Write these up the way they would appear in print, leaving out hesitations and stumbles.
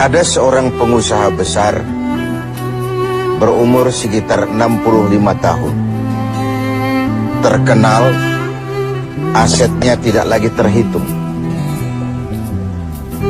Ada seorang pengusaha besar berumur sekitar 65 tahun. Terkenal, asetnya tidak lagi terhitung.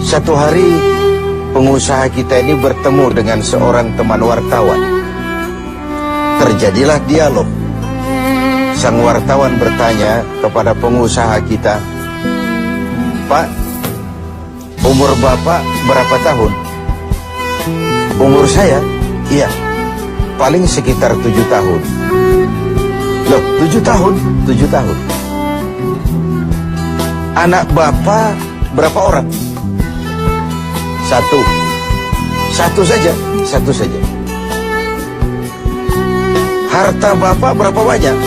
Satu hari, pengusaha kita ini bertemu dengan seorang teman wartawan. Terjadilah dialog. Sang wartawan bertanya kepada pengusaha kita, "Pak, umur Bapak berapa tahun?" "Umur saya? Iya, paling sekitar 7 tahun. "Loh, 7 tahun? 7 tahun. Anak Bapak berapa orang?" "Satu. Satu saja? Satu saja. Harta Bapak berapa banyak?"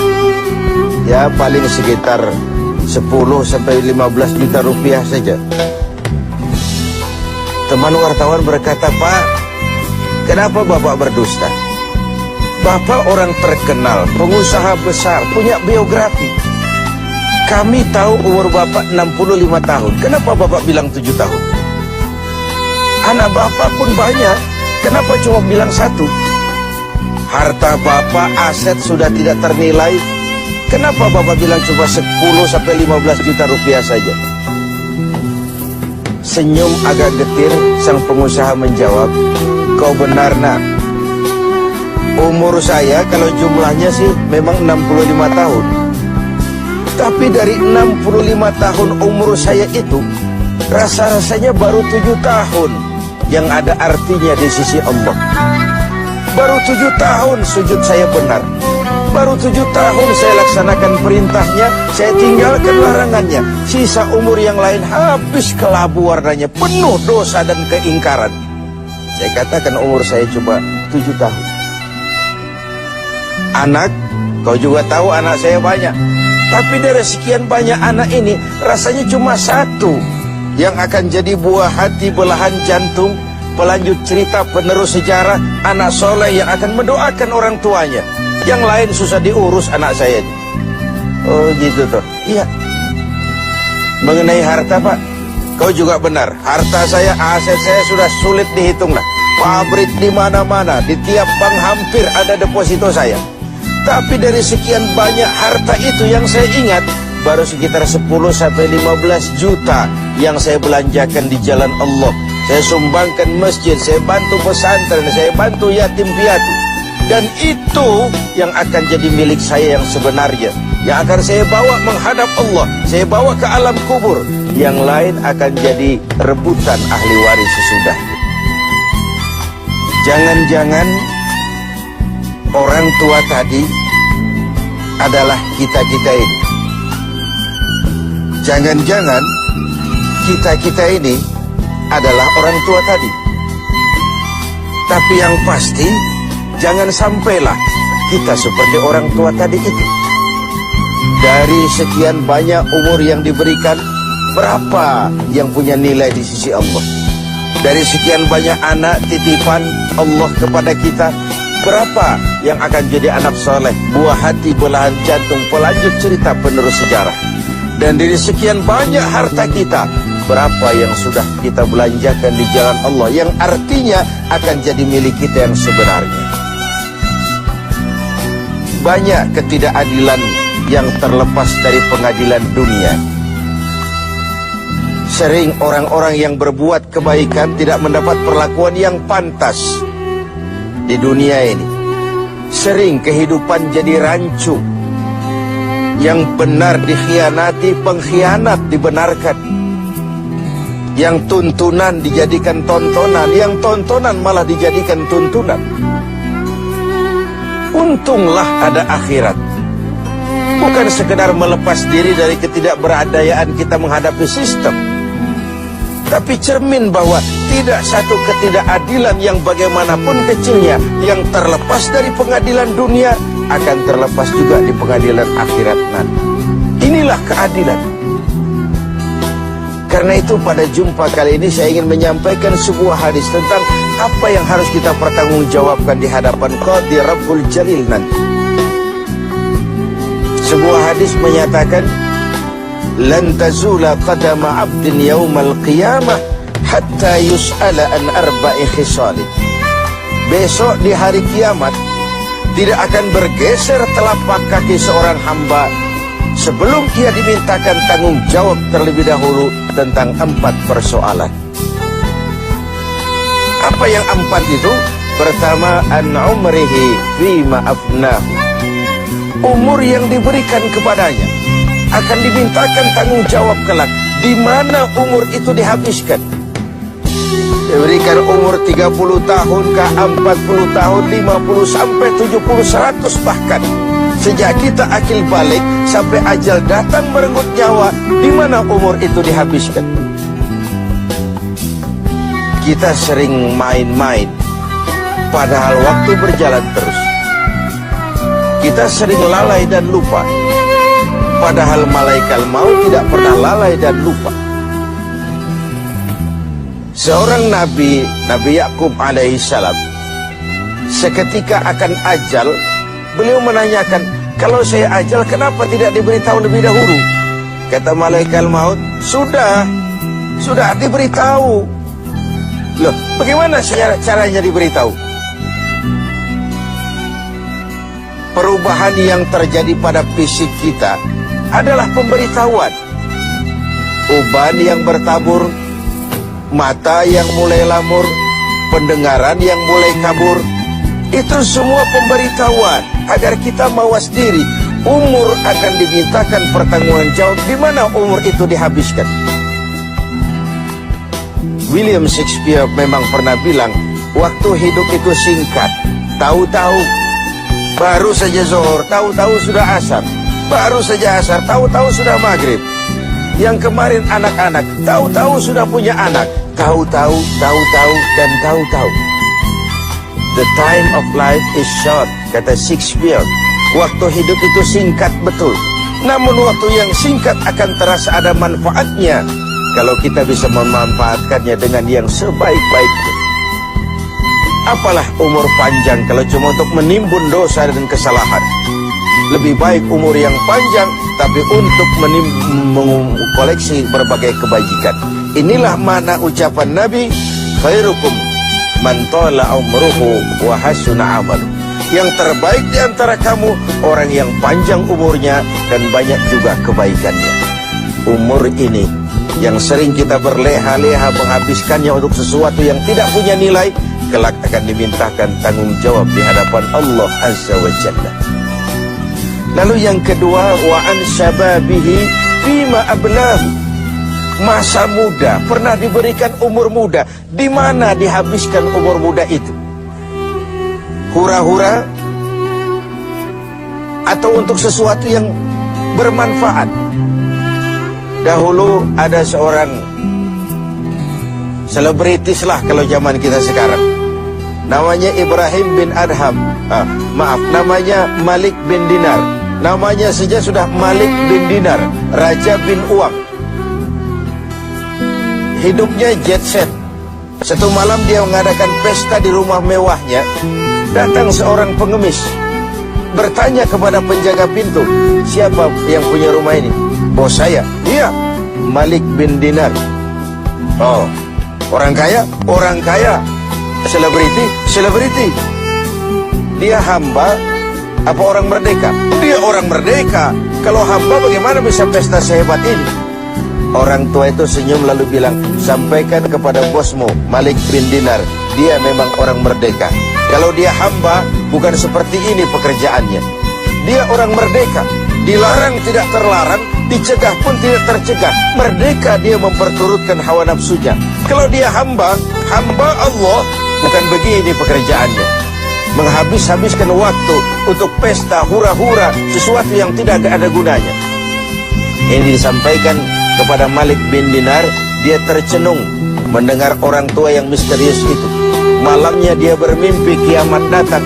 "Ya, paling sekitar 10-15 juta rupiah saja." Teman wartawan berkata, "Pak, kenapa Bapak berdusta? Bapak orang terkenal, pengusaha besar, punya biografi. Kami tahu umur Bapak 65 tahun. Kenapa Bapak bilang 7 tahun? Anak Bapak pun banyak. Kenapa cuma bilang 1? Harta Bapak, aset sudah tidak ternilai. Kenapa Bapak bilang cuma 10-15 juta rupiah saja?" Senyum agak getir, sang pengusaha menjawab, "Kau benar, Nak. Umur saya kalau jumlahnya sih memang 65 tahun. Tapi dari 65 tahun umur saya itu, rasa-rasanya baru 7 tahun yang ada artinya di sisi Allah. Baru 7 tahun sujud saya benar. Baru 7 tahun saya laksanakan perintahnya, saya tinggalkan larangannya. Sisa umur yang lain habis kelabu warnanya, penuh dosa dan keingkaran. Saya katakan umur saya cuma 7 tahun. Anak, kau juga tahu anak saya banyak. Tapi dari sekian banyak anak ini, rasanya cuma 1 yang akan jadi buah hati, belahan jantung, pelanjut cerita, penerus sejarah, anak soleh yang akan mendoakan orang tuanya. Yang lain susah diurus anak saya ini." "Oh gitu toh." "Iya." "Mengenai harta, Pak, kau juga benar. Harta saya, aset saya sudah sulit dihitung lah. Pabrik di mana-mana, di tiap bank hampir ada deposito saya. Tapi dari sekian banyak harta itu yang saya ingat, baru sekitar 10-15 juta yang saya belanjakan di jalan Allah. Saya sumbangkan masjid, saya bantu pesantren, saya bantu yatim piatu. Dan itu yang akan jadi milik saya yang sebenarnya, yang akan saya bawa menghadap Allah, saya bawa ke alam kubur. Yang lain akan jadi rebutan ahli waris sesudahnya." Jangan-jangan orang tua tadi adalah kita-kita ini. Jangan-jangan kita-kita ini adalah orang tua tadi. Tapi yang pasti, jangan sampailah kita seperti orang tua tadi itu. Dari sekian banyak umur yang diberikan, berapa yang punya nilai di sisi Allah? Dari sekian banyak anak titipan Allah kepada kita, berapa yang akan jadi anak soleh, buah hati, belahan jantung, pelanjut cerita, penerus sejarah? Dan dari sekian banyak harta kita, berapa yang sudah kita belanjakan di jalan Allah, yang artinya akan jadi milik kita yang sebenarnya? Banyak ketidakadilan yang terlepas dari pengadilan dunia. Sering orang-orang yang berbuat kebaikan tidak mendapat perlakuan yang pantas di dunia ini. Sering kehidupan jadi rancu. Yang benar dikhianati, pengkhianat dibenarkan. Yang tuntunan dijadikan tontonan, yang tontonan malah dijadikan tuntunan. Untunglah ada akhirat. Bukan sekedar melepas diri dari ketidakberadayaan kita menghadapi sistem, tapi cermin bahwa tidak satu ketidakadilan yang bagaimanapun kecilnya yang terlepas dari pengadilan dunia akan terlepas juga di pengadilan akhirat nanti. Inilah keadilan. Karena itu pada jumpa kali ini saya ingin menyampaikan sebuah hadis tentang apa yang harus kita pertanggungjawabkan di hadapan Qadhi Rabbul Jalil nanti. Sebuah hadis menyatakan, "Lan tazula qadama 'abdin yaumal qiyamah hatta yus'ala an arba'i khisalin. Besok di hari kiamat tidak akan bergeser telapak kaki seorang hamba sebelum ia dimintakan tanggung jawab terlebih dahulu tentang 4 persoalan. Apa yang 4 itu? Pertama, an umrihi fima afnahu. Umur yang diberikan kepadanya akan dimintakan tanggung jawab kelak. Di mana umur itu dihabiskan? Diberikan umur 30 tahun ke 40 tahun, 50 sampai 70, 100 bahkan. Sejak kita akil balik sampai ajal datang merenggut nyawa, di mana umur itu dihabiskan? Kita sering main-main, padahal waktu berjalan terus. Kita sering lalai dan lupa, padahal malaikat maut tidak pernah lalai dan lupa. Seorang Nabi Yakub alaihissalam, seketika akan ajal, beliau menanyakan, kalau saya ajal kenapa tidak diberitahu lebih dahulu? Kata malaikat maut, sudah diberitahu. Loh, bagaimana caranya diberitahu? Perubahan yang terjadi pada fisik kita adalah pemberitahuan. Uban yang bertabur, mata yang mulai lamur, pendengaran yang mulai kabur, itu semua pemberitahuan agar kita mawas diri. Umur akan dimintakan pertanggungan jawab. Di mana umur itu dihabiskan? William Shakespeare memang pernah bilang, waktu hidup itu singkat. Tahu-tahu baru saja zuhur, tahu-tahu sudah asar. Baru saja asar, tahu-tahu sudah maghrib. Yang kemarin anak-anak, tahu-tahu sudah punya anak. Tahu-tahu, dan tahu-tahu. The time of life is short, kata Shakespeare. Waktu hidup itu singkat betul. Namun waktu yang singkat akan terasa ada manfaatnya kalau kita bisa memanfaatkannya dengan yang sebaik-baiknya. Apalah umur panjang kalau cuma untuk menimbun dosa dan kesalahan. Lebih baik umur yang panjang tapi untuk mengkoleksi berbagai kebajikan. Inilah makna ucapan Nabi, khairukum man tala umruhu wa hasuna amalu. Yang terbaik di antara kamu orang yang panjang umurnya dan banyak juga kebaikannya. Umur ini yang sering kita berleha-leha menghabiskannya untuk sesuatu yang tidak punya nilai, kelak akan dimintakan tanggung jawab di hadapan Allah Azza wa Jalla. Lalu yang kedua, wa an syababihi fima ablahu. Masa muda, pernah diberikan umur muda, di mana dihabiskan umur muda itu? Hura-hura atau untuk sesuatu yang bermanfaat? Dahulu ada seorang selebritis lah kalau zaman kita sekarang, namanya Ibrahim bin Adham, namanya Malik bin Dinar. Namanya saja sudah Malik bin Dinar, Raja bin Uang. Hidupnya jet set. Satu malam dia mengadakan pesta di rumah mewahnya. Datang seorang pengemis, bertanya kepada penjaga pintu, siapa yang punya rumah ini? Bos saya. Iya, Malik bin Dinar. Oh, orang kaya? Orang kaya. Selebriti? Selebriti. Dia hamba apa orang merdeka? Dia orang merdeka. Kalau hamba bagaimana bisa pesta sehebat ini? Orang tua itu senyum lalu bilang, sampaikan kepada bosmu Malik bin Dinar, dia memang orang merdeka. Kalau dia hamba, bukan seperti ini pekerjaannya. Dia orang merdeka, dilarang tidak terlarang, dicegah pun tidak tercegah. Merdeka dia memperturutkan hawa nafsunya. Kalau dia hamba Allah, bukan begini pekerjaannya. Menghabis-habiskan waktu untuk pesta hura-hura, sesuatu yang tidak ada gunanya. Ini disampaikan kepada Malik bin Dinar. Dia tercenung mendengar orang tua yang misterius itu. Malamnya dia bermimpi kiamat datang.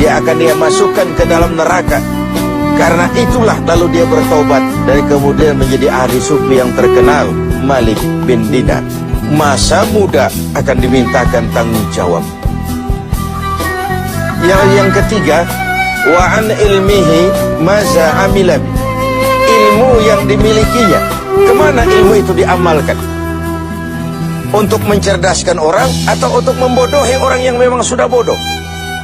Dia akan masukkan ke dalam neraka. Karena itulah lalu dia bertobat dan kemudian menjadi ahli sufi yang terkenal, Malik bin Dinar. Masa muda akan dimintakan tanggung jawab. Yang ketiga, wa an ilmihi maza amila. Ilmu yang dimilikinya, kemana ilmu itu diamalkan? Untuk mencerdaskan orang atau untuk membodohi orang yang memang sudah bodoh?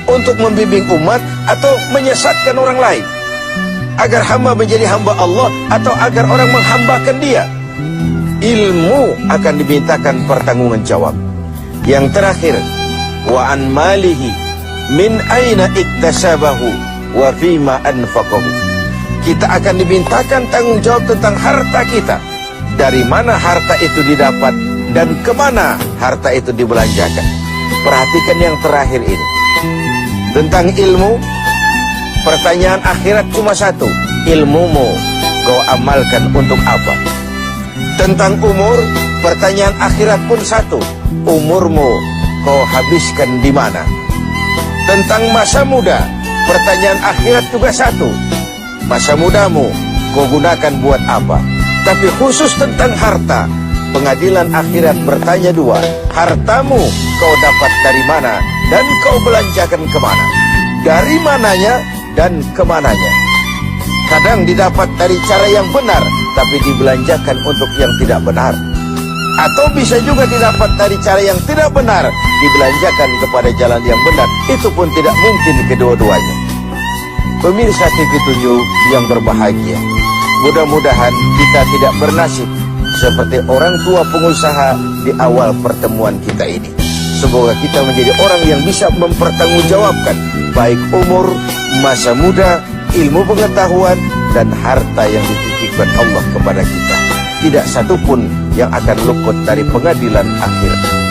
Untuk membimbing umat atau menyesatkan orang lain? Agar hamba menjadi hamba Allah atau agar orang menghambakan dia? Ilmu akan dimintakan pertanggungan jawab. Yang terakhir, wa an malihi min aina iktasabahu wa fima anfaqahu. Kita akan dimintakan tanggung jawab tentang harta kita. Dari mana harta itu didapat dan kemana harta itu dibelanjakan. Perhatikan yang terakhir ini. Tentang ilmu, pertanyaan akhirat cuma satu. Ilmumu kau amalkan untuk apa? Tentang umur, pertanyaan akhirat pun satu. Umurmu kau habiskan di mana? Tentang masa muda, pertanyaan akhirat juga satu. Masa mudamu kau gunakan buat apa? Tapi khusus tentang harta, pengadilan akhirat bertanya dua. Hartamu kau dapat dari mana dan kau belanjakan kemana? Dari mananya dan kemananya? Kadang didapat dari cara yang benar, tapi dibelanjakan untuk yang tidak benar. Atau bisa juga didapat dari cara yang tidak benar, dibelanjakan kepada jalan yang benar. Itu pun tidak mungkin kedua-duanya. Pemirsa TV7 yang berbahagia, mudah-mudahan kita tidak bernasib seperti orang tua pengusaha di awal pertemuan kita ini. Semoga kita menjadi orang yang bisa mempertanggungjawabkan baik umur, masa muda, ilmu pengetahuan, dan harta yang dititipkan Allah kepada kita. Tidak satupun yang akan luput dari pengadilan akhir.